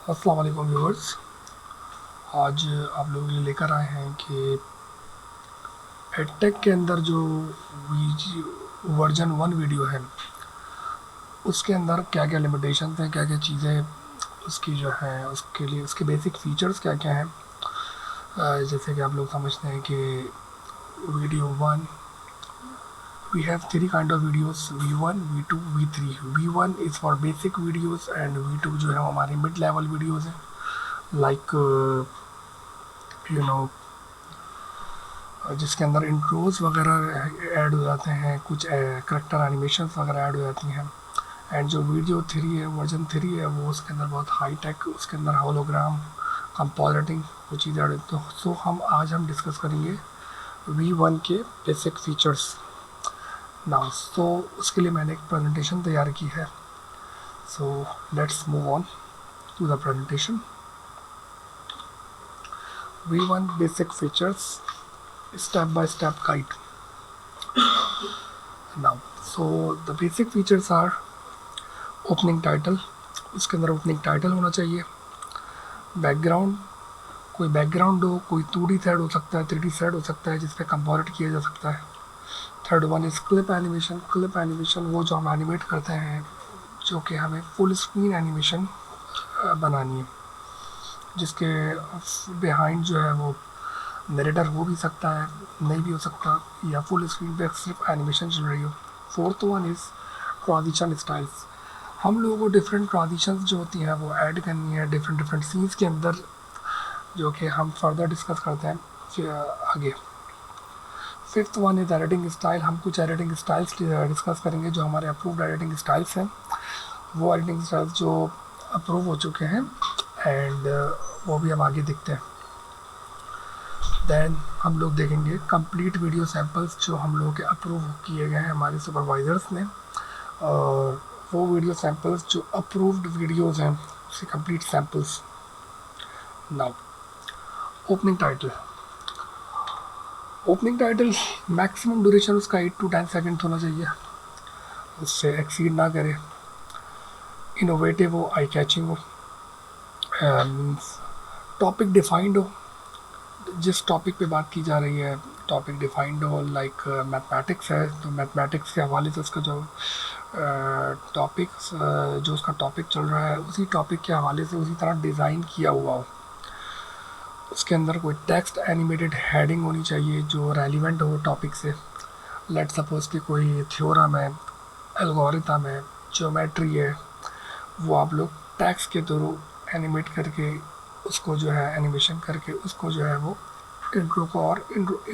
अस्सलाम वालेकुम व्यूअर्स। आज आप लोगों के लिए लेकर आए हैं कि एडटेक के अंदर जो वर्जन 1 वीडियो है उसके अंदर क्या क्या लिमिटेशन हैं, क्या क्या चीज़ें उसकी जो है उसके लिए उसके बेसिक फीचर्स क्या क्या हैं। जैसे कि आप लोग समझते हैं कि video 1 we have three kind of videos: V1, V2, V3. V1 is for basic videos and V2 जो है हमारे mid level videos हैं, like यू नो जिसके अंदर इंट्रोज वगैरह ऐड हो जाते हैं, कुछ करेक्टर एनिमेशंस वगैरह ऐड हो जाती हैं। एंड जो वीडियो 3 है, वर्जन 3 है, वो उसके अंदर बहुत हाई टेक, उसके अंदर होलोग्राम, कंपोजिटिंग, वो चीज़ ऐड होती है। तो आज हम डिस्कस करेंगे V1 के बेसिक फीचर्स नाउ। तो उसके लिए मैंने एक प्रेजेंटेशन तैयार की है। So let's move on to the presentation. V1 basic features, step by step guide. Now so the basic features are opening title, उसके अंदर ओपनिंग टाइटल होना चाहिए। बैकग्राउंड, कोई बैकग्राउंड हो, कोई 2D थ्रेड हो सकता है, 3D थ्रेड हो सकता है जिस पे कंपोजिट किया जा सकता है। Third one is clip animation. Clip animation वो जो हम एनिमेट करते हैं, जो कि हमें फुल स्क्रीन एनिमेशन बनानी है, जिसके बिहाइंड जो है वो नरेटर हो भी सकता है, नहीं भी हो सकता, या फुल स्क्रीन पे सिर्फ एनिमेशन चल रही हो। Fourth one is transition styles. हम लोगों को डिफरेंट ट्रांजिशंस जो होती हैं वो ऐड करनी है डिफरेंट सीन्स के अंदर, जो कि हम फर्दर डिस्कस करते हैं फिर आगे। Fifth one is editing style. हम कुछ एडिटिंग स्टाइल्स डिस्कस करेंगे जो हमारे अप्रूव्ड एडिटिंग स्टाइल्स हैं, वो एडिटिंग स्टाइल्स जो अप्रूव हो चुके हैं, एंड वो भी हम आगे देखते हैं। दैन हम लोग देखेंगे कंप्लीट वीडियो सैम्पल्स जो हम लोगों के अप्रूव किए गए हैं हमारे सुपरवाइज़र्स ने, और वो वीडियो सैम्पल्स जो अप्रूव्ड वीडियोज़ हैं उसके complete samples. Now opening title. Opening title maximum duration उसका 8 to 10 सेकेंड होना चाहिए, उससे एक्सीड ना करे। इनोवेटिव हो, आई कैचिंग हो, मीन्स टॉपिक डिफाइंड हो, जिस टॉपिक पे बात की जा रही है टॉपिक डिफाइंड हो। लाइक मैथमेटिक्स है तो मैथमेटिक्स के हवाले से उसका जो जो उसका टॉपिक चल रहा है उसी टॉपिक के हवाले से उसी तरह डिज़ाइन किया हुआ हो। उसके अंदर कोई टेक्स्ट एनिमेटेड हेडिंग होनी चाहिए जो रेलिवेंट हो टॉपिक से। लेट सपोज कि कोई थ्योरम है, एल्गोरिथम है, ज्योमेट्री है, वो आप लोग टेक्स्ट के थ्रू एनिमेट करके उसको जो है एनिमेशन करके उसको जो है वो इंट्रो को और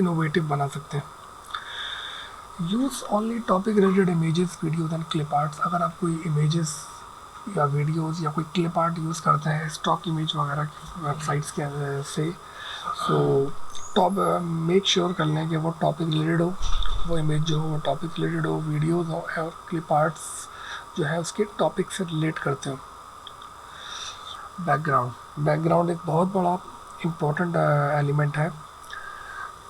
इनोवेटिव बना सकते हैं। Use only topic related images, videos and clip arts. अगर आप कोई इमेजेस या वीडियोस या कोई क्लिप आर्ट यूज़ करते हैं स्टॉक इमेज वगैरह की वेबसाइट्स के से, सो मेक श्योर कर लें कि वो टॉपिक रिलेटेड हो, वो इमेज जो हो वो टॉपिक रिलेटेड हो, वीडियोज़ हो और क्लिप आर्ट्स जो है उसके टॉपिक से रिलेट करते हो। बैकग्राउंड एक बहुत बड़ा इम्पोर्टेंट एलिमेंट है।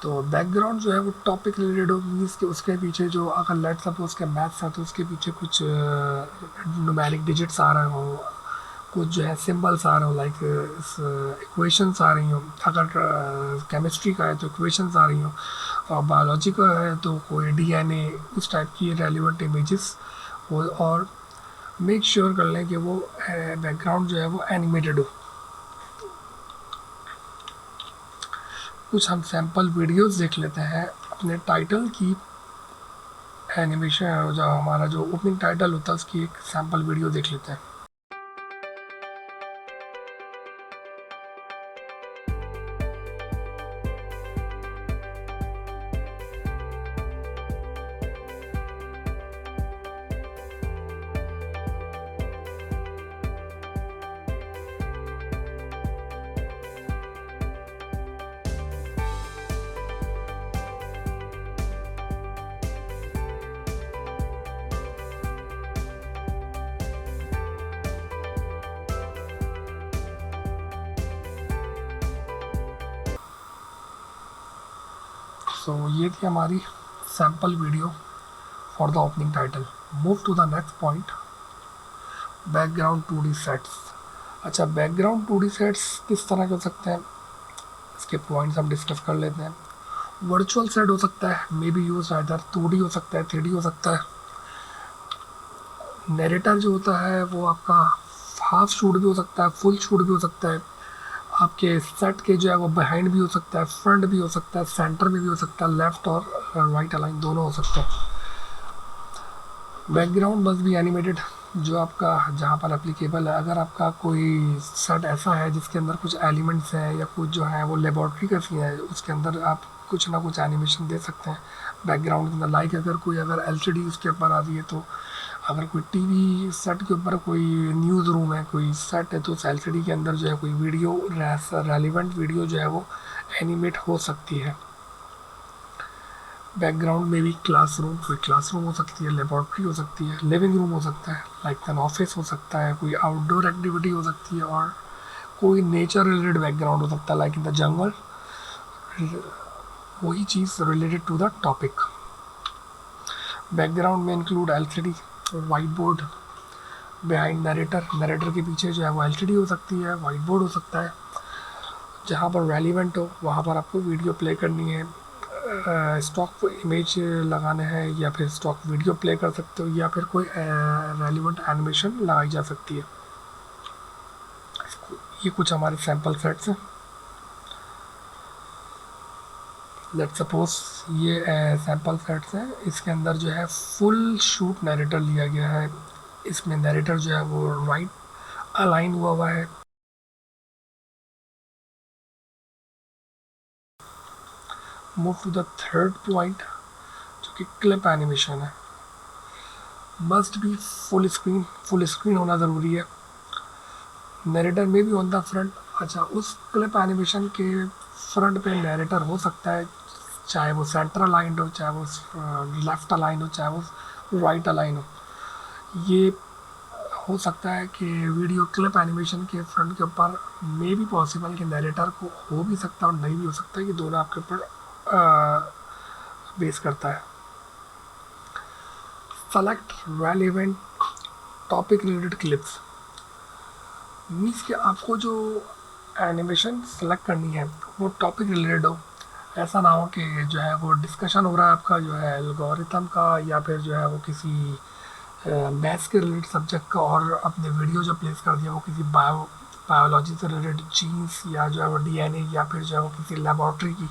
तो बैकग्राउंड जो है वो टॉपिक रिलेटेड हो, मीन्स कि उसके पीछे जो अगर लेट सपोज के मैथ्स है तो उसके पीछे कुछ न्यूमेरिक डिजिट्स आ रहे हो, कुछ जो है सिंबल्स आ रहे हो, लाइक इक्वेशंस आ रही हो। अगर केमिस्ट्री का है तो इक्वेशंस आ रही हो, और बायोलॉजी का है तो कोई DNA, उस टाइप की रेलिवेंट इमेजेस हो। और मेक श्योर कर लें कि वो बैकग्राउंड जो है वो एनिमेटेड हो। कुछ हम सैम्पल वीडियोस देख लेते हैं अपने टाइटल की एनिमेशन, जो हमारा जो ओपनिंग टाइटल होता है उसकी एक सैम्पल वीडियो देख लेते हैं। सो ये थी हमारी sample video for the opening title. Move to the next point, background 2D sets. अच्छा, बैकग्राउंड 2D सेट्स किस तरह के हो सकते हैं, इसके पॉइंट्स हम डिस्कस कर लेते हैं। वर्चुअल सेट हो सकता है, may be use either 2D हो सकता है, 3D हो सकता है। नैरेटर जो होता है वो आपका हाफ शूट भी हो सकता है, फुल शूट भी हो सकता है। आपके सेट के जो है वो बिहाइंड भी हो सकता है, फ्रंट भी हो सकता है, सेंटर में भी हो सकता है, लेफ्ट और राइट अलाइन दोनों हो सकते हैं। बैकग्राउंड मस्ट बी एनिमेटेड, जो आपका जहाँ पर एप्लीकेबल है। अगर आपका कोई सेट ऐसा है जिसके अंदर कुछ एलिमेंट्स हैं या कुछ जो है वो लेबॉर्ट्री का सीन है, उसके अंदर आप कुछ ना कुछ एनिमेशन दे सकते हैं बैकग्राउंड के अंदर। लाइक अगर एलसीडी उसके ऊपर आ रही है, तो अगर कोई टीवी सेट के ऊपर कोई न्यूज़ रूम है, कोई सेट है, तो उस एलसीडी के अंदर जो है कोई वीडियो, रेलिवेंट वीडियो जो है वो एनिमेट हो सकती है। बैकग्राउंड में भी क्लासरूम, कोई क्लासरूम हो सकती है, लेबॉर्ट्री हो सकती है, लिविंग रूम हो सकता है, लाइक एन ऑफिस हो सकता है, कोई आउटडोर एक्टिविटी हो सकती है, और कोई नेचर रिलेटेड बैकग्राउंड हो सकता है, लाइक इन द जंगल, वही चीज़ related to the topic. Background में include LCD, white board behind narrator, narrator के पीछे जो है वो एलसीडी हो सकती है, वाइट बोर्ड हो सकता है। जहाँ पर रेलिवेंट हो वहाँ पर आपको वीडियो प्ले करनी है, स्टॉक इमेज लगाने हैं, या फिर स्टॉक वीडियो प्ले कर सकते हो, या फिर कोई रेलिवेंट एनिमेशन लगाई जा सकती है। ये कुछ हमारे सैम्पल सेट्स हैं। लेट्स सपोज ये सैम्पल सेट्स हैं, इसके अंदर जो है फुल शूट नरेटर लिया गया है। इसमें नरेटर जो है वो राइट अलाइन हुआ है। Move to the third point, जो कि क्लिप एनिमेशन है। मस्ट बी फुल स्क्रीन होना ज़रूरी है। नरेटर में भी ऑन द फ्रंट। अच्छा, उस क्लिप एनिमेशन के फ्रंट पे नरेटर हो सकता है, चाहे वो सेंटर अलाइंड हो, चाहे वो लेफ्ट अलाइन हो, चाहे वो राइट अलाइन हो। ये हो सकता है कि वीडियो क्लिप एनिमेशन के फ्रंट के ऊपर मे भी पॉसिबल कि नरेटर को हो भी सकता है और नहीं भी हो सकता है, कि दोनों आपके ऊपर बेस करता है। Select relevant topic related clips, means कि आपको जो एनिमेशन सेलेक्ट करनी है वो टॉपिक रिलेटेड हो। ऐसा ना हो कि जो है वो डिस्कशन हो रहा है आपका जो है एल्गोरिथम का, या फिर जो है वो किसी मैथ्स के रिलेटेड सब्जेक्ट का, और अपने वीडियो जो प्लेस कर दिया वो किसी बायोलॉजी से रिलेटेड जीन्स, या जो है वो डीएनए, या फिर जो है वो किसी लेबॉर्ट्री की।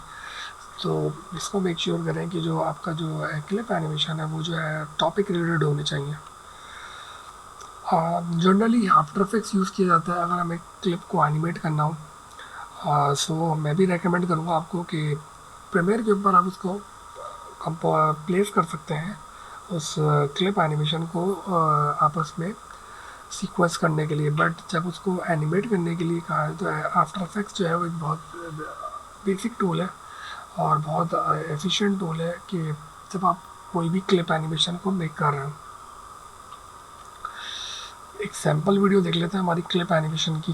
तो इसको मेक श्योर करें कि जो आपका जो क्लिप एनिमेशन है वो जो है टॉपिक रिलेटेड होने चाहिए। जनरली आफ्टर इफेक्ट्स यूज़ किया जाता है अगर हमें क्लिप को एनिमेट करना हो। सो मैं भी रेकमेंड करूँगा आपको कि प्रीमियर के ऊपर आप उसको प्लेस कर सकते हैं, उस क्लिप एनिमेशन को आपस में सीक्वेंस करने के लिए। बट जब उसको एनिमेट करने के लिए कहा है तो आफ्टर इफेक्ट्स जो है वो एक बहुत बेसिक टूल है और बहुत एफिशिएंट टूल है कि जब आप कोई भी क्लिप एनिमेशन को मेक कर रहे हो। एक सैम्पल वीडियो देख लेते हैं हमारी क्लिप एनिमेशन की।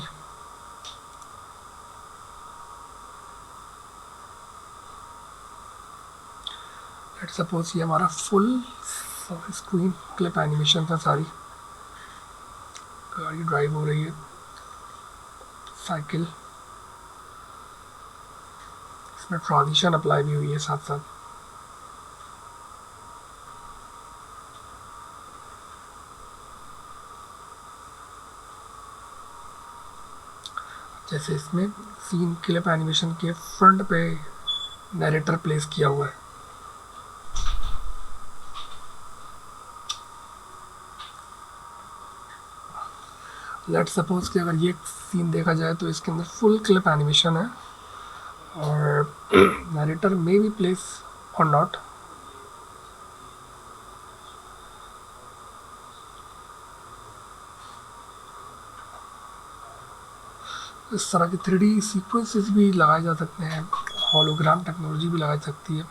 लेट्स सपोज ये हमारा फुल स्क्रीन क्लिप एनिमेशन था। सारी गाड़ी ड्राइव हो रही है, साइकिल, इसमें ट्रांजिशन अप्लाई भी हुई है साथ साथ। जैसे इसमें सीन क्लिप एनिमेशन के फ्रंट पे नरेटर प्लेस किया हुआ है। लेट्स सपोज कि अगर ये सीन देखा जाए तो इसके अंदर फुल क्लिप एनिमेशन है और नरेटर मे बी प्लेस और नॉट। इस तरह के 3D सीक्वेंसेस भी लगाए जा सकते हैं, होलोग्राम टेक्नोलॉजी भी लगाई सकती है।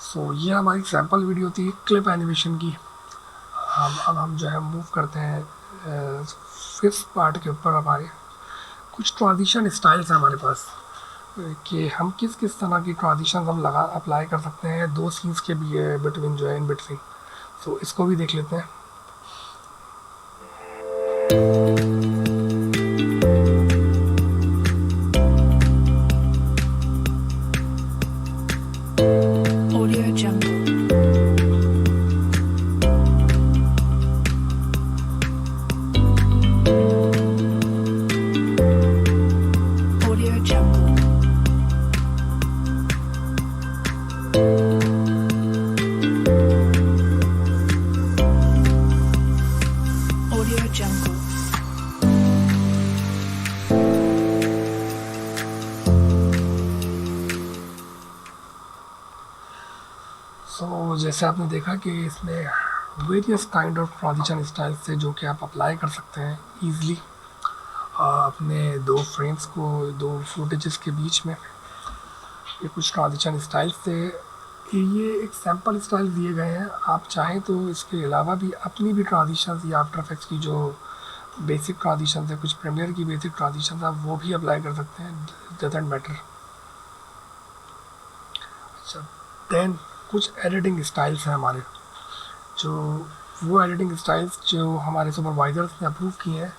सो ये हमारी सैम्पल वीडियो थी क्लिप एनिमेशन की। अब हम जो है मूव करते हैं फिफ्थ पार्ट के ऊपर हमारे कुछ ट्रांजिशन स्टाइल्स हैं हमारे पास, कि हम किस किस तरह की ट्रांजिशन हम लगा अप्लाई कर सकते हैं दो सीन्स के भी बिटवीन जो है इन बिटवीन। सो इसको भी देख लेते हैं। Audio Jungle. Audio Jungle. Audio Jungle. सो जैसे आपने देखा कि इसमें various kind of transition styles थे जो कि आप अप्लाई कर सकते हैं ईज़िली अपने दो फ्रेम्स को, दो फुटेजेस के बीच में। ये कुछ ट्रांजिशन स्टाइल्स थे, ये एक सैम्पल स्टाइल दिए गए हैं। आप चाहें तो इसके अलावा भी अपनी भी ट्रांजिशंस या आफ्टर इफेक्ट्स की जो बेसिक ट्रांजिशंस है, कुछ प्रीमियर की बेसिक ट्रांजिशंस आप वो भी अप्लाई कर सकते हैं, डजंट मैटर। अच्छा, देन कुछ एडिटिंग स्टाइल्स हैं हमारे, जो वो एडिटिंग स्टाइल्स जो हमारे सुपरवाइजर्स ने अप्रूव किए हैं।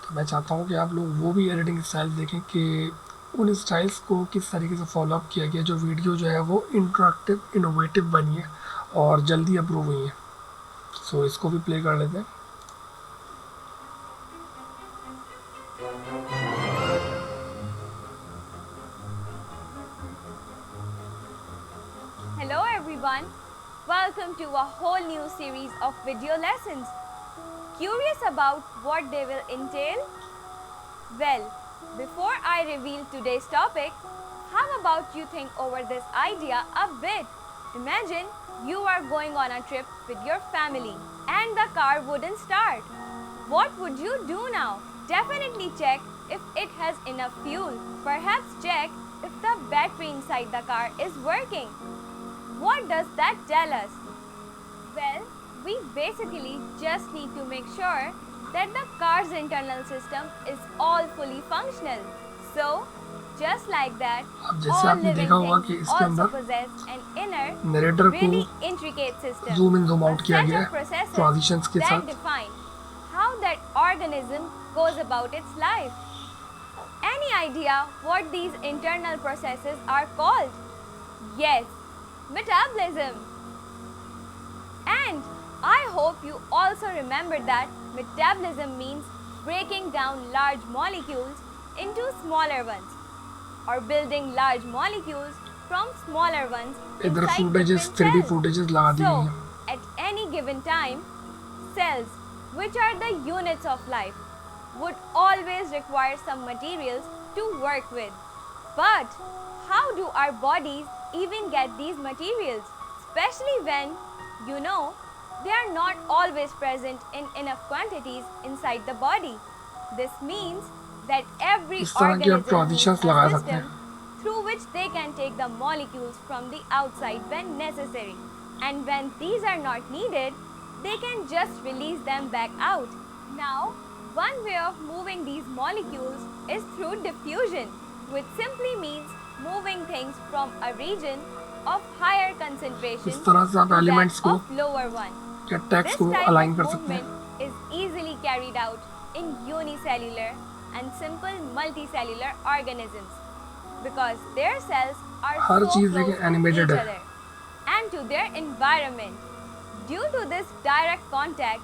तो मैं चाहता हूँ कि आप लोग वो भी एडिटिंग स्टाइल्स देखें कि उन स्टाइल्स को किस तरीके से फॉलो अप किया गया, जो वीडियो जो है वो इंटरेक्टिव इनोवेटिव बनी है और जल्दी अप्रूव हुई है। सो इसको भी प्ले कर लेते हैं। Hello everyone, welcome to a whole new series of video lessons. Curious about what they will entail? Well, before I reveal today's topic, how about you think over this idea a bit? Imagine you are going on a trip with your family and the car wouldn't start. What would you do now? Definitely check if it has enough fuel. Perhaps check if the battery inside the car is working. What does that tell us? Well, we basically just need to make sure that the car's internal system is all fully functional. So, just like that, अब जैसे all आपने living देखा होगा कि things इसके also अंदर possess an inner, narrator really को intricate system. Zoom in zoom out A किया set गया of है processes ट्रांजिशंस के that साथ। define how that organism goes about its life. Any idea what these internal processes are called? Yes, metabolism. And I hope you also remember that metabolism means breaking down large molecules into smaller ones or building large molecules from smaller ones इधर inside footages different 3D cells. Footages लगा दी गई So, हैं। at any given time, cells, which are the units of life, would always require some materials to work with. But how do our bodies even get these materials? Especially when, they are not always present in enough quantities inside the body. This means that every इस तरह की आप organism needs transitions a लगा सकते system हैं। through which they can take the molecules from the outside when necessary. And when these are not needed, they can just release them back out. Now, one way of moving these molecules is through diffusion, which simply means moving things from a region of higher concentration इस तरह से आप to that elements को of lower one. या tax This को type align of कर सकते हैं। movement is easily carried out in unicellular and simple multicellular organisms because their cells are her so cheese close देखिए to animated each है। other and to their environment. Due to this direct contact,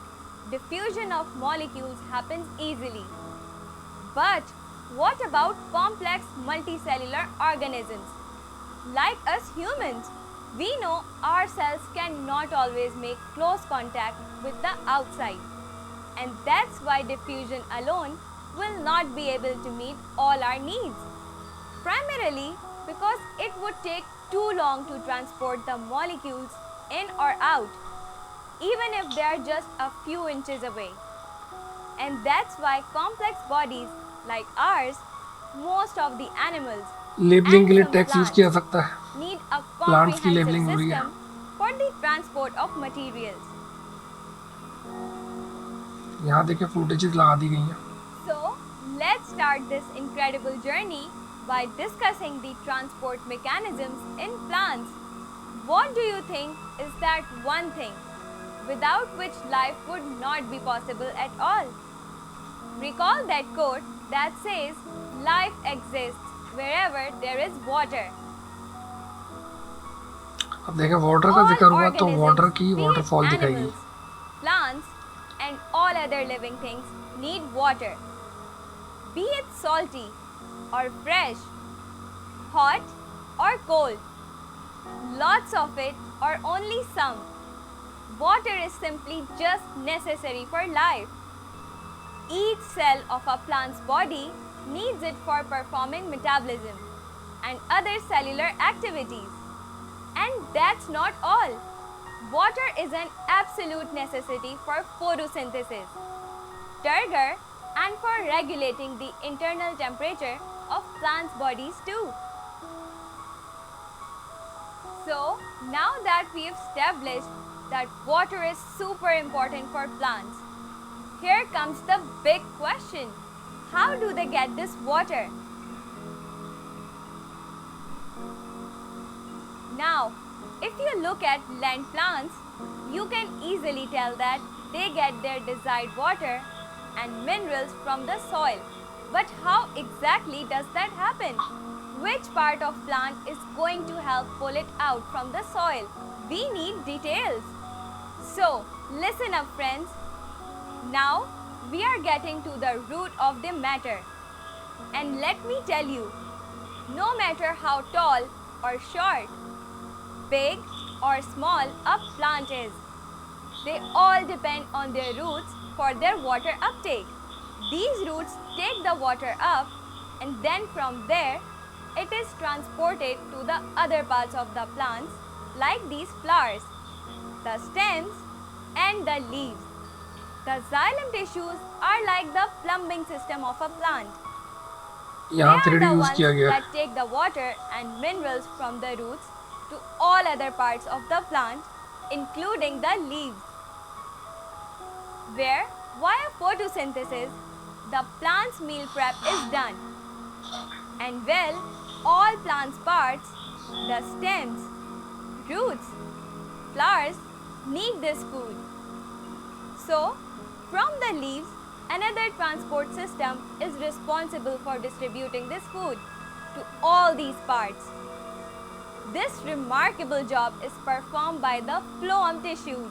diffusion of molecules happens easily. But what about complex multicellular organisms? Like us humans, we know our cells cannot always make close contact with the outside. And that's why diffusion alone will not be able to meet all our needs. Primarily because it would take too long to transport the molecules in or out, even if they are just a few inches away. And that's why complex bodies like ours, most of the animals, labelling के लिए some tax use plants किया सकता है। need a Plants की comprehensive labeling हो रही है। system for the transport of materials. यहाँ देखे फुटेजेस लगा दी गई हैं। So, let's start this incredible journey by discussing the transport mechanisms in plants. What do you think is that one thing without which life would not be possible at all? Recall that quote that says, life exists wherever there is water. अब देखें water का All जिक्र हुआ तो water organisms, की be it waterfall दिखाएगी। animals, plants, and all other living things need water. Be it salty or fresh, hot or cold, lots of it or only some. Water is simply just necessary for life. Each cell of a plant's body needs it for performing metabolism and other cellular activities. And that's not all. Water is an absolute necessity for photosynthesis, turgor, and for regulating the internal temperature of plants' bodies too. So, now that we've established that water is super important for plants, here comes the big question. How do they get this water? Now, if you look at land plants, you can easily tell that they get their desired water and minerals from the soil. But how exactly does that happen? Which part of plant is going to help pull it out from the soil? We need details. So, listen up friends. Now, we are getting to the root of the matter. And let me tell you, no matter how tall or short, big or small a plant is, they all depend on their roots for their water uptake. These roots take the water up and then from there it is transported to the other parts of the plants like these flowers, the stems and the leaves. The xylem tissues are like the plumbing system of a plant. They यहाँ are 3D the use ones किया गया है। that take the water and minerals from the roots to all other parts of the plant, including the leaves, where via photosynthesis, the plant's meal prep is done. And well, all plant's parts, the stems, roots, flowers need this food. So, from the leaves, another transport system is responsible for distributing this food to all these parts. This remarkable job is performed by the phloem tissues.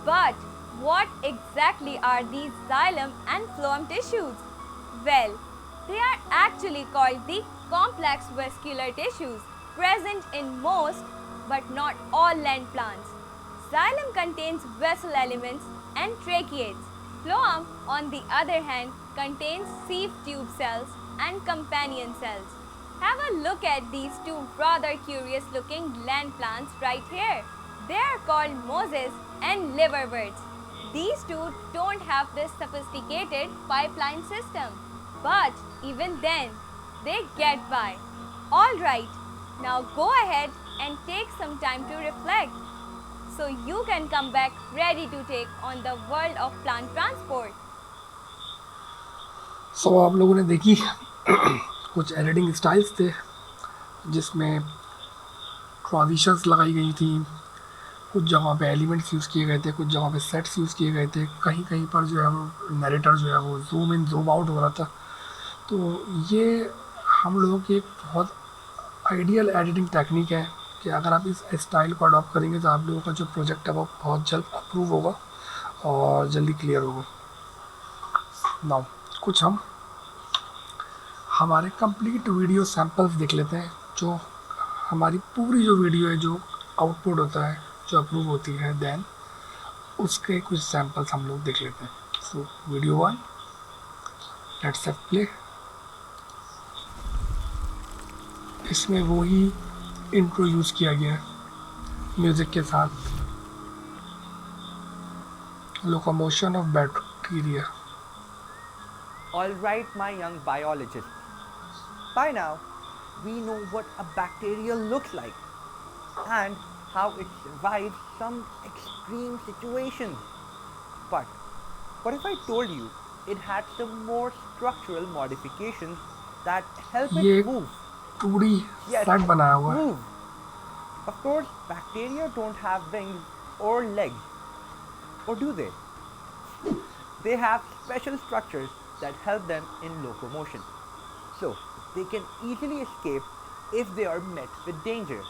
But what exactly are these xylem and phloem tissues? Well, they are actually called the complex vascular tissues present in most but not all land plants. Xylem contains vessel elements and tracheids. Phloem, on the other hand, contains sieve tube cells and companion cells. Have a look at these two rather curious looking land plants right here. They are called mosses and liverworts. These two don't have this sophisticated pipeline system. But even then, they get by. Alright, now go ahead and take some time to reflect so you can come back ready to take on the world of plant transport. सो आप लोगों ने देखी कुछ editing styles थे जिसमें transitions लगाई गई थी, कुछ जगह पे एलिमेंट्स यूज़ किए गए थे, कुछ जगह पे सेट्स यूज़ किए गए थे, कहीं कहीं पर जो है वो नरेटर जो है वो जूम इन जूम आउट हो रहा था। तो ये हम लोगों की एक बहुत आइडियल एडिटिंग टेक्निक है कि अगर आप इस स्टाइल को अडॉप्ट करेंगे तो आप लोगों का जो प्रोजेक्ट है वो बहुत जल्द अप्रूव होगा और जल्दी क्लियर होगा। नाउ कुछ हम हमारे कंप्लीट वीडियो सैंपल्स देख लेते हैं, जो हमारी पूरी जो वीडियो है जो आउटपुट होता है जो अप्रूव होती है, देन उसके कुछ सैंपल्स हम लोग देख लेते हैं। So video 1, let's set play. इसमें वो ही इंट्रो यूज़ किया गया है म्यूज़िक के साथ, locomotion of bacteria. All right, my young biologists. By now, we know what a bacteria looks like and how it survives some extreme situations. But What if I told you it had some more structural modifications that help ये it एक move? 2D Yes, set बनाया हुआ है. move. Of course, bacteria don't have wings or legs. Or do they? They have special structures that help them in locomotion. So, they can easily escape if they are met with danger.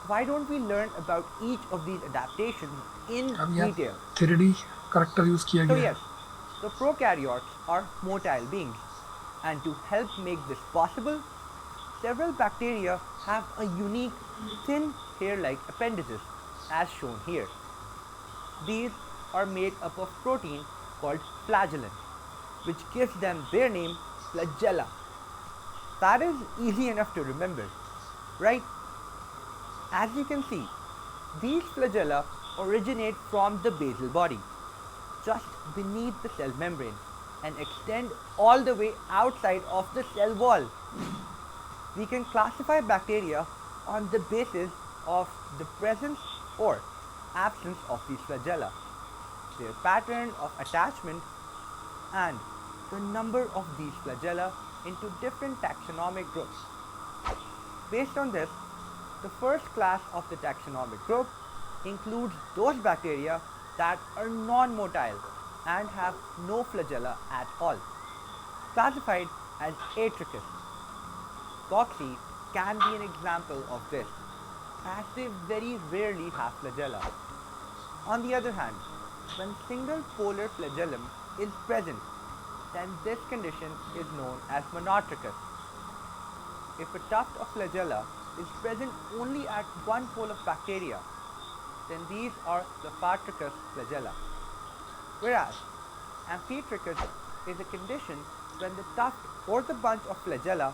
Why don't we learn about each of these adaptations in अब यहाँ detail? 3D character use किया So गया yes, the prokaryotes are motile beings, and to help make this possible, several bacteria have a unique thin hair-like appendages, as shown here. These are made up of protein called flagellin, which gives them their name flagella. That is easy enough to remember, right? As you can see, these flagella originate from the basal body, just beneath the cell membrane, and extend all the way outside of the cell wall. We can classify bacteria on the basis of the presence or absence of these flagella, their pattern of attachment, and the number of these flagella into different taxonomic groups. Based on this, the first class of the taxonomic group includes those bacteria that are non-motile and have no flagella at all, classified as Atricus. Cocci can be an example of this, as they very rarely have flagella. On the other hand, when single polar flagellum is present, then this condition is known as Monotricus. If a tuft of flagella is present only at one pole of bacteria, then these are the Phatricus flagella. Whereas Amphitricus is a condition when the tuft or the bunch of flagella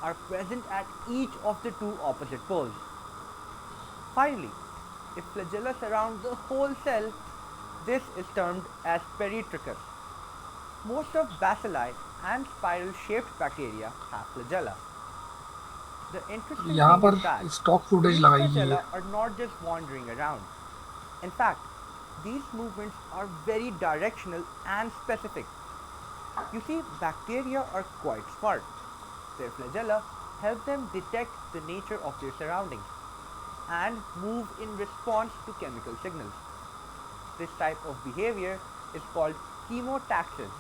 are present at each of the two opposite poles. Finally, if flagella surround the whole cell, this is termed as Peritricus. Most of bacilli and spiral-shaped bacteria have flagella. The interesting यहाँ thing पर is that stock footage these लगाई गई flagella है. are not just wandering around. In fact, these movements are very directional and specific. You see, bacteria are quite smart. Their flagella help them detect the nature of their surroundings and move in response to chemical signals. This type of behavior is called chemotaxis.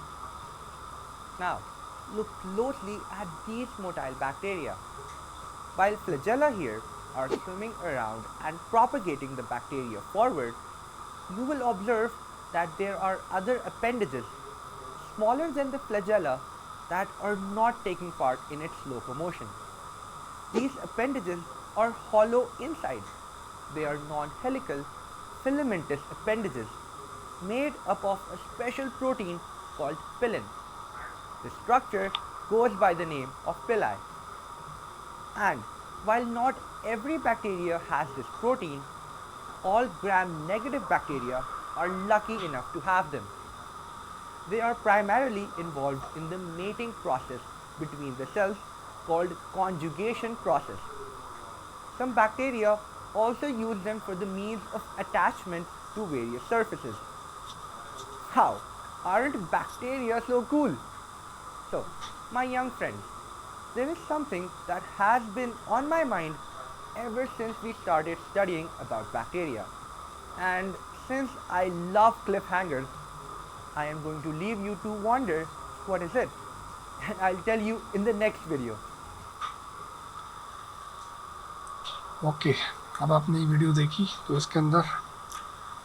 Now, look closely at these motile bacteria. While flagella here are swimming around and propagating the bacteria forward, you will observe that there are other appendages smaller than the flagella that are not taking part in its locomotion. These appendages are hollow inside. They are non-helical, filamentous appendages made up of a special protein called pillin. The structure goes by the name of pili. And while not every bacteria has this protein, all gram-negative bacteria are lucky enough to have them. They are primarily involved in the mating process between the cells called conjugation process. Some bacteria also use them for the means of attachment to various surfaces. How? Aren't bacteria so cool? So, my young friends, there is something that has been on my mind ever since we started studying about bacteria. And since I love cliffhangers, I am going to leave you to wonder what is it. And I'll tell you in the next video. Okay, अब आपने ये video देखी तो इसके अंदर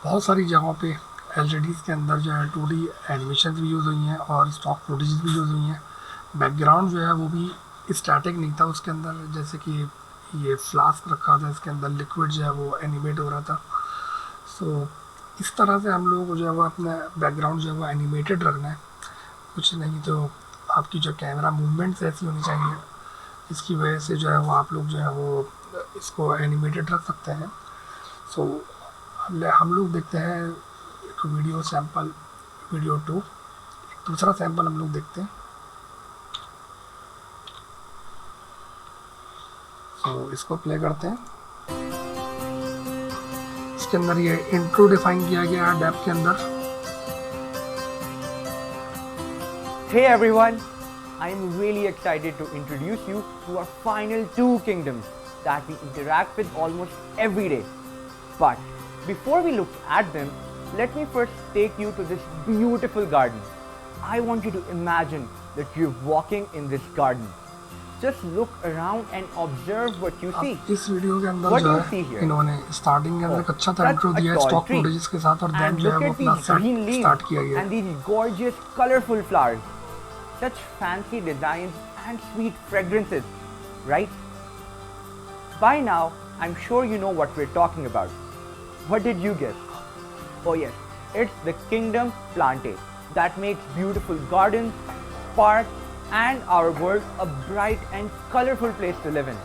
बहुत सारी जगहों पे एलसीडीज़ के अंदर जो है 2D एनिमेशन भी यूज़ हुई हैं और स्टॉक फुटेज भी यूज़ हुई हैं. बैकग्राउंड जो है वो भी स्टैटिक नहीं था उसके अंदर, जैसे कि ये फ्लास्क रखा था, इसके अंदर लिक्विड जो है वो एनिमेट हो रहा था. सो इस तरह से हम लोग जो है वो अपना बैकग्राउंड जो है वो एनिमेटेड रखना है. कुछ नहीं तो आपकी जो कैमरा मूवमेंट्स ऐसी होनी चाहिए, इसकी वजह से जो है वो आप लोग जो है वो इसको एनिमेटेड रख सकते हैं. सो हम लोग देखते हैं एक वीडियो सैंपल, वीडियो 2. एक दूसरा सैंपल हम लोग देखते हैं. सो इसको प्ले करते हैं. इसके अंदर ये इंट्रो डिफाइन किया गया है डेप्थ के अंदर. Hey everyone, I am really excited to introduce you to our final two kingdoms that we interact with almost every day. But before we look at them, let me first take you to this beautiful garden. I want you to imagine that you're walking in this garden. Just look around and observe what you see. अब इस video के अंदर What जो do you है see here? इन्होंने starting के अंदर एक अच्छा सा That's इंट्रो a दिया है tall स्टॉक tree. फुटेजेस के साथ और देन And जो है look वो at अपना these green set leaves start किया गया है. and these gorgeous colorful flowers. Such fancy designs and sweet fragrances, right? By now, I'm sure you know what we're talking about. What did you guess? Oh yes, it's the Kingdom Plante that makes beautiful gardens, parks and our world a bright and colorful place to live in.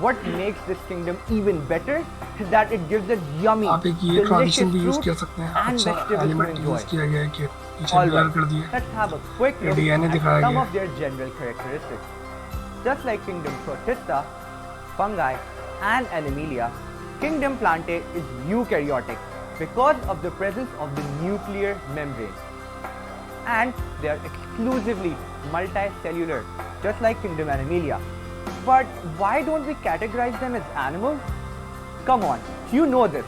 What makes this kingdom even better is that it gives us yummy, आप एक ये delicious transition भी use fruits कर सकते हैं. and अच्छा vegetables to element enjoy. Use किया गया है कि पीछे All ब्लर right, कर दिए. let's have a quick look DNA at दिखाया some गया of their general characteristics. Just like Kingdom Protista, fungi, and Animalia, Kingdom Plante is eukaryotic because of the presence of the nuclear membrane. And they are exclusively multicellular, just like Kingdom Animalia. But why don't we categorize them as animals? Come on, you know this.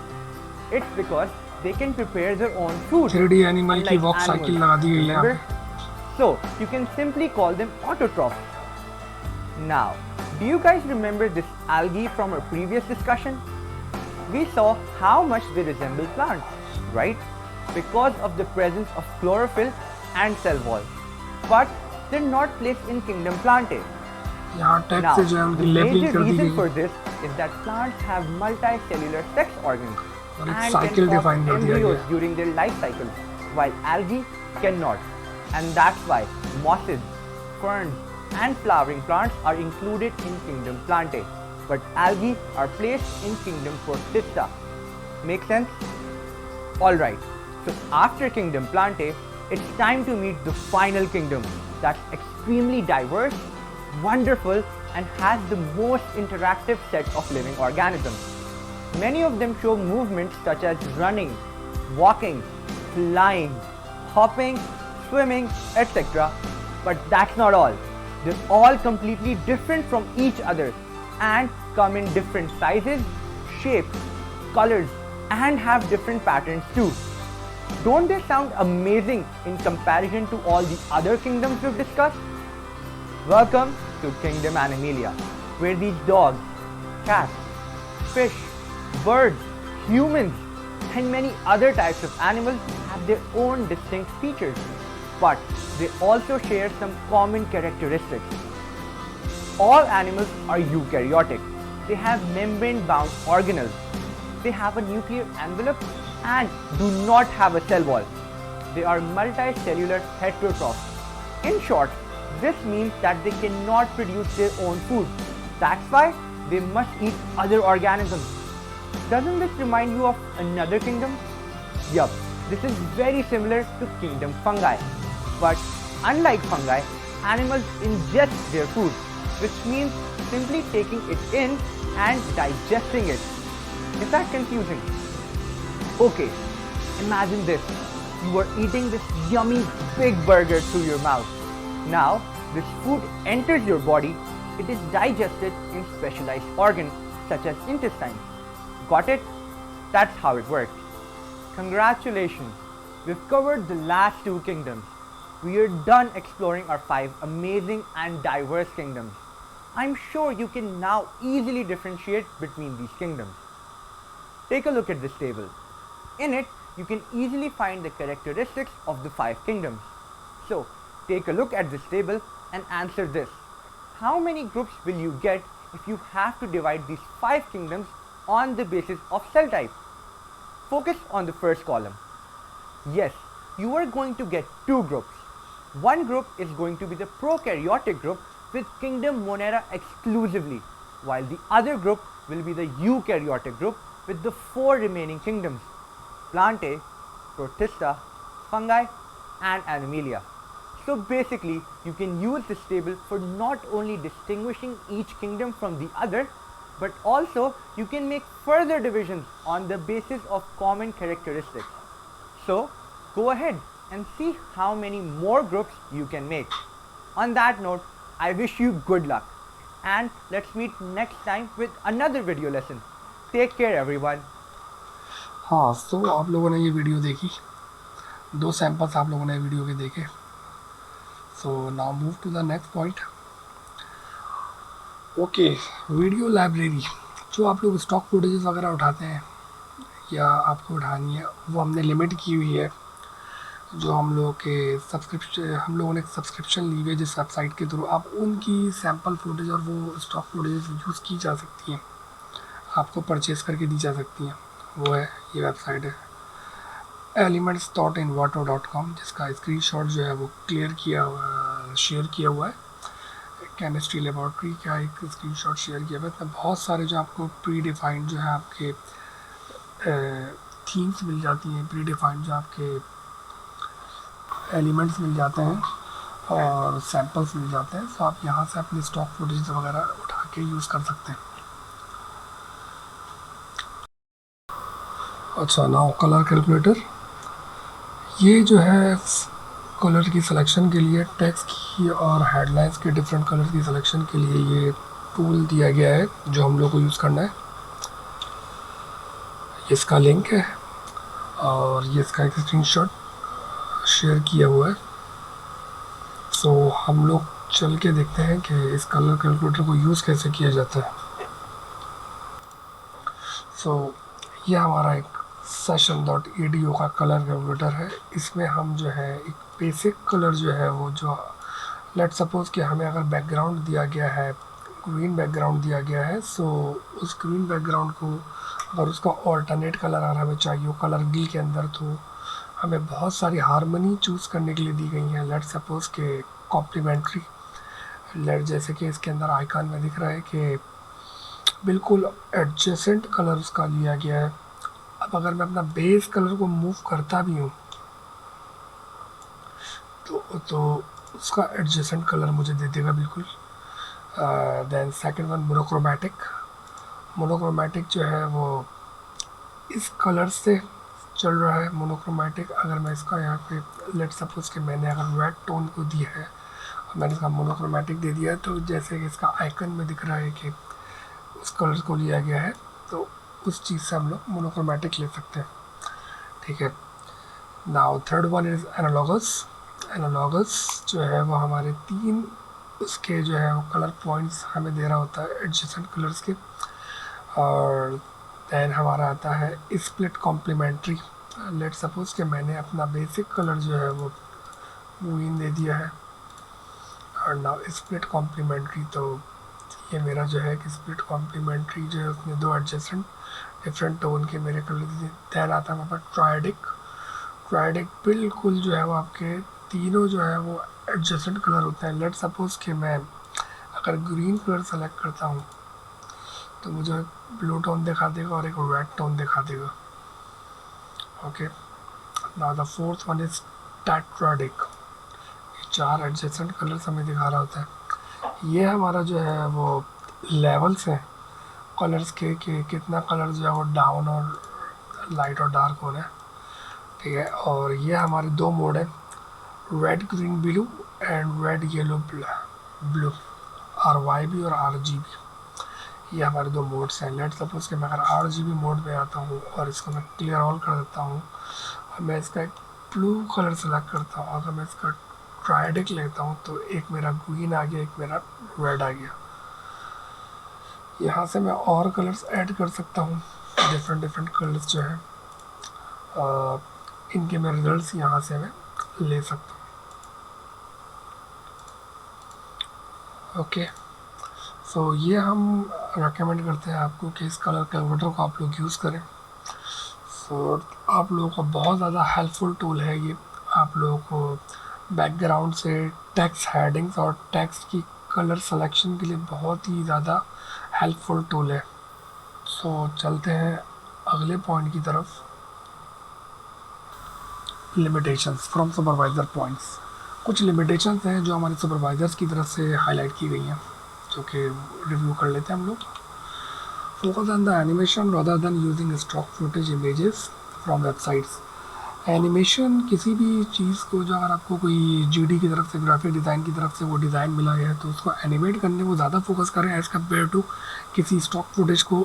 It's because they can prepare their own food. 3D animal की unlike walk animals, cycle लगा दी गई है यहाँ remember? पे. So, you can simply call them autotrophs. Now, do you guys remember this algae from our previous discussion? We saw how much they resemble plants, right? Because of the presence of chlorophyll and cell wall. But they're not placed in Kingdom Plante. यहाँ tag Now, से जो है the उनकी labelling major कर दी reason गई for है this is that plants have multicellular sex organs और एक and cycle can define form कर दिया गया embryos है. during their life cycle, while algae cannot. And that's why mosses, ferns, and flowering plants are included in Kingdom Plante, but algae are placed in Kingdom Protista. Make sense? Alright, so after Kingdom Plante, it's time to meet the final kingdom that's extremely diverse, wonderful, and has the most interactive set of living organisms. Many of them show movements such as running, walking, flying, hopping, swimming, etc. But that's not all. They're all completely different from each other and come in different sizes, shapes, colors, and have different patterns too. Don't they sound amazing in comparison to all the other kingdoms we've discussed? Welcome to Kingdom Animalia, where these dogs, cats, fish, birds, humans, and many other types of animals have their own distinct features, but they also share some common characteristics. All animals are eukaryotic. They have membrane-bound organelles. They have a nuclear envelope and do not have a cell wall. They are multicellular heterotrophs. In short, this means that they cannot produce their own food. That's why they must eat other organisms. Doesn't this remind you of another kingdom? Yup, this is very similar to Kingdom Fungi. But unlike fungi, animals ingest their food, which means simply taking it in and digesting it. Is that confusing? Okay, imagine this. You are eating this yummy big burger through your mouth. Now, this food enters your body. It is digested in specialized organs such as intestines. Got it? That's how it works. Congratulations! We've covered the last two kingdoms. We are done exploring our 5 amazing and diverse kingdoms. I'm sure you can now easily differentiate between these kingdoms. Take a look at this table. In it, you can easily find the characteristics of the 5 kingdoms. So, take a look at this table and answer this. How many groups will you get if you have to divide these 5 kingdoms on the basis of cell type? Focus on the first column. Yes, you are going to get 2 groups. One group is going to be the prokaryotic group with Kingdom Monera exclusively, while the other group will be the eukaryotic group with the 4 remaining kingdoms: Plante, Protista, Fungi, and Animalia. So basically, you can use this table for not only distinguishing each kingdom from the other, but also you can make further divisions on the basis of common characteristics. So, go ahead, and see how many more groups you can make. On that note, I wish you good luck, and let's meet next time with another video lesson. Take care everyone. हाँ, तो आप लोगों ने ये video देखी, 2 samples आप लोगों ने वीडियो के देखे. So now move to the next point. Okay, video library. जो आप लोग स्टॉक फुटेजेस वगैरह उठाते हैं या आपको उठानी है, वो हमने लिमिट की हुई है. जो हम लोगों ने एक सब्सक्रिप्शन ली हुई है जिस वेबसाइट के थ्रू आप उनकी सैम्पल फुटेज और वो स्टॉक फुटेज यूज़ की जा सकती हैं, आपको परचेज़ करके दी जा सकती हैं. वो है, ये वेबसाइट है elementsthoughtinwater.com, जिसका स्क्रीनशॉट जो है वो शेयर किया हुआ है. केमिस्ट्री लेबॉर्ट्री का एक स्क्रीनशॉट शेयर किया हुआ है. इसमें बहुत सारे जो आपको प्री डिफाइंड जो है आपके थीम्स मिल जाती हैं, प्री डिफाइंड जो आपके एलिमेंट्स मिल जाते हैं और सैम्पल्स मिल जाते हैं. तो आप यहाँ से अपनी स्टॉक फुटेज वगैरह उठा के यूज़ कर सकते हैं. अच्छा, नाउ कलर कैलकुलेटर. ये जो है कलर की सिलेक्शन के लिए, टेक्स्ट की और हेडलाइंस के डिफरेंट कलर की सिलेक्शन के लिए ये टूल दिया गया है जो हम लोग को यूज़ करना है. इसका लिंक है और ये इसका एक स्क्रीनशॉट शेयर किया हुआ है. सो हम लोग चल के देखते हैं कि इस कलर कैलकुलेटर को यूज़ कैसे किया जाता है. सो ये हमारा एक session.edu का कलर कैलकुलेटर है. इसमें हम जो है एक बेसिक कलर जो है वो जो लेट सपोज़ कि हमें अगर बैकग्राउंड दिया गया है, ग्रीन बैकग्राउंड दिया गया है, सो उस ग्रीन बैकग्राउंड को अगर उसका ऑल्टरनेट कलर अगर हमें चाहिए हो कलर डी के अंदर, तो हमें बहुत सारी हारमनी चूज़ करने के लिए दी गई हैं. लेट सपोज़ के कॉम्प्लीमेंट्री, जैसे कि इसके अंदर आइकन में दिख रहा है कि बिल्कुल एडजेसेंट कलर उसका लिया गया है. अब अगर मैं अपना बेस कलर को मूव करता भी हूँ तो उसका एडजेसेंट कलर मुझे दे देगा बिल्कुल. Then second one monochromatic. Monochromatic जो है वो इस कलर से चल रहा है. मोनोक्रोमैटिक अगर मैं इसका यहाँ पे लेट सपोज़ कि मैंने अगर रेड टोन को दिया है और मैंने इसका मोनोक्रोमैटिक दे दिया है, तो जैसे कि इसका आइकन में दिख रहा है कि उस कलर को लिया गया है, तो उस चीज़ से हम लोग मोनोक्रोमैटिक ले सकते हैं. ठीक है. Now third one is analogous. Analogous जो है वो हमारे 3 उसके जो है वो कलर पॉइंट्स हमें दे रहा होता है एडजेसेंट कलर्स के. और दैन हमारा आता है स्प्लिट कॉम्प्लीमेंट्री. लेट सपोज़ कि मैंने अपना बेसिक कलर जो है वो ग्रीन दे दिया है और नाउ स्प्लिट कॉम्प्लीमेंट्री, तो ये मेरा जो है कि स्प्लिट कॉम्प्लीमेंट्री जो है उसने 2 एडजेसेंट डिफरेंट टोन के मेरे कलर दिए. दैन आता है हमारे पास ट्रायडिक. ट्रायडिक बिल्कुल जो है वो आपके तीनों जो है वो एडजेसेंट कलर होते हैं. लेट सपोज़ कि मैं अगर ग्रीन कलर सेलेक्ट करता हूँ तो मुझे ब्लू टोन दिखा देगा और एक रेड टोन दिखा देगा. Okay. Now the fourth one is tetradic. ये 4 एडजेसेंट कलर्स हमें दिखा रहा होता है. ये हमारा जो है वो लेवल्स हैं कलर्स के कि कितना कलर जो है वो डाउन और लाइट और डार्क हो रहा है. ठीक है. और ये हमारे 2 मोड हैं, red green blue and red yellow blue, RYB और RGB. ये हमारे 2 मोड्स हैं. लेट सपोज़ कि मैं अगर RGB मोड में आता हूँ और इसको मैं क्लियर ऑल कर देता हूँ और मैं इसका एक ब्लू कलर सेलेक्ट करता हूँ, अगर मैं इसका ट्रायडिक लेता हूँ तो एक मेरा ग्रीन आ गया, एक मेरा रेड आ गया. यहाँ से मैं और कलर्स ऐड कर सकता हूँ, डिफरेंट कलर्स जो है इनके मैं रिजल्ट्स यहाँ से मैं ले सकता हूँ. ओके. सो ये हम रेकमेंड करते हैं आपको कि इस कलर कैलकुलेटर को आप लोग यूज़ करें. सो आप लोगों को बहुत ज़्यादा हेल्पफुल टूल है ये. आप लोगों को बैकग्राउंड से टेक्स्ट हेडिंग्स और टेक्स्ट की कलर सिलेक्शन के लिए बहुत ही ज़्यादा हेल्पफुल टूल है. सो चलते हैं अगले पॉइंट की तरफ. Limitations from supervisor points. कुछ लिमिटेशंस हैं जो हमारे सुपरवाइज़र्स की तरफ से हाईलाइट की गई हैं, जो कि रिव्यू कर लेते हैं हम लोग. Focus on the animation rather than using stock footage images from websites. Animation किसी भी चीज़ को जो अगर आपको कोई जीडी की तरफ से, ग्राफिक डिज़ाइन की तरफ से वो डिज़ाइन मिला है तो उसको एनिमेट करने को ज़्यादा फोकस करें एज़ कम्पेयर टू किसी स्टॉक फुटेज को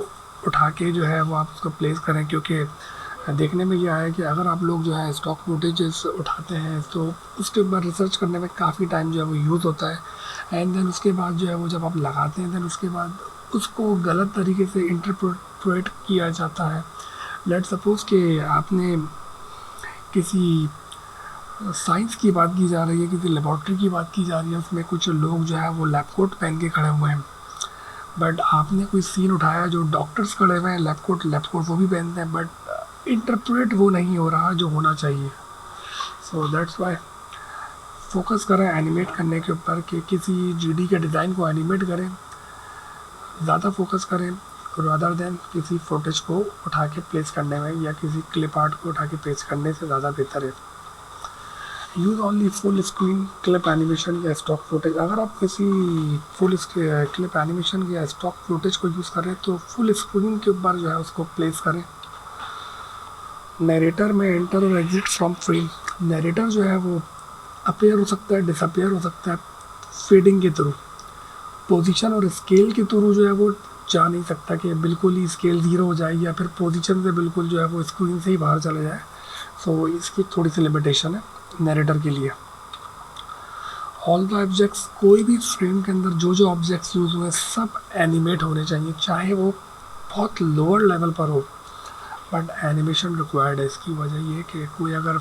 उठा के जो है वो आप उसको प्लेस करें। क्योंकि देखने में ये आया कि अगर आप लोग जो है स्टॉक फुटेजेस उठाते हैं तो उसके ऊपर रिसर्च करने में काफ़ी टाइम जो है वो यूज़ होता है एंड देन उसके बाद जो है वो जब आप लगाते हैं देन उसके बाद उसको गलत तरीके से इंटरप्रेट किया जाता है। लेट सपोज़ कि आपने किसी साइंस की बात की जा रही है, किसी लेबॉर्ट्री की बात की जा रही है, उसमें कुछ लोग जो है वो लैब कोट पहन के खड़े हुए हैं, बट आपने कोई सीन उठाया जो डॉक्टर्स खड़े हुए हैं लैब कोट वो भी पहनते हैं, बट इंटरप्रेट वो नहीं हो रहा जो होना चाहिए। सो दैट्स वाई फोकस करें एनिमेट करने के ऊपर कि किसी जीडी के डिज़ाइन को एनिमेट करें, ज़्यादा फोकस करें रादर देन किसी फुटेज को उठा के प्लेस करने में या किसी क्लिप आर्ट को उठा के प्लेस करने से ज़्यादा बेहतर है। Use only full screen clip animation या स्टॉक फुटेज। अगर आप किसी फुल क्लिप एनिमेशन या स्टॉक फुटेज को यूज़ करें तो फुल स्क्रीन के ऊपर जो है उसको प्लेस करें। नरेटर में एंटर और एग्जिट फ्रॉम फ्रेम। नरेटर जो है वो अपीयर हो सकता है, डिसअपीयर हो सकता है फेडिंग के थ्रू। पोजीशन और स्केल के थ्रू जो है वो जा नहीं सकता कि बिल्कुल ही स्केल ज़ीरो हो जाए या फिर पोजीशन से बिल्कुल जो है वो स्क्रीन से ही बाहर चले जाए। सो इसकी थोड़ी सी लिमिटेशन है नरेटर के लिए। ऑल द ऑब्जेक्ट्स, कोई भी फ्रेम के अंदर जो जो ऑब्जेक्ट्स यूज़ हुए सब एनिमेट होने चाहिए, चाहे वो बहुत लोअर लेवल पर हो, बट एनिमेशन रिक्वायर्ड है। इसकी वजह ये कि कोई अगर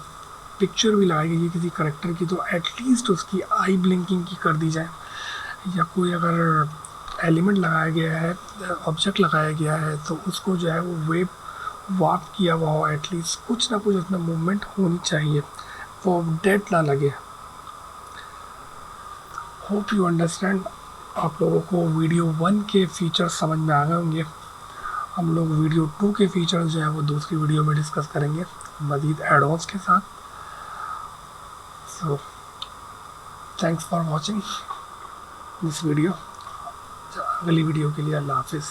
पिक्चर भी लगाई गई है किसी करेक्टर की तो एटलीस्ट उसकी आई ब्लिंकिंग की कर दी जाए, या कोई अगर एलिमेंट लगाया गया है, ऑब्जेक्ट लगाया गया है तो उसको जो है वो वेब वार्प किया हुआ हो, एटलीस्ट कुछ ना कुछ उसमें मूवमेंट होनी चाहिए, वो डेड ना लगे। Hope you understand. आप लोगों को वीडियो 1 के फीचर्स समझ में आ गए होंगे। हम लोग वीडियो 2 के फीचर्स जो है वो दूसरी वीडियो में डिस्कस करेंगे मज़ीद एड-ऑन्स के साथ। So thanks for watching this video. अगली वीडियो के लिए अल्लाह हाफिज़।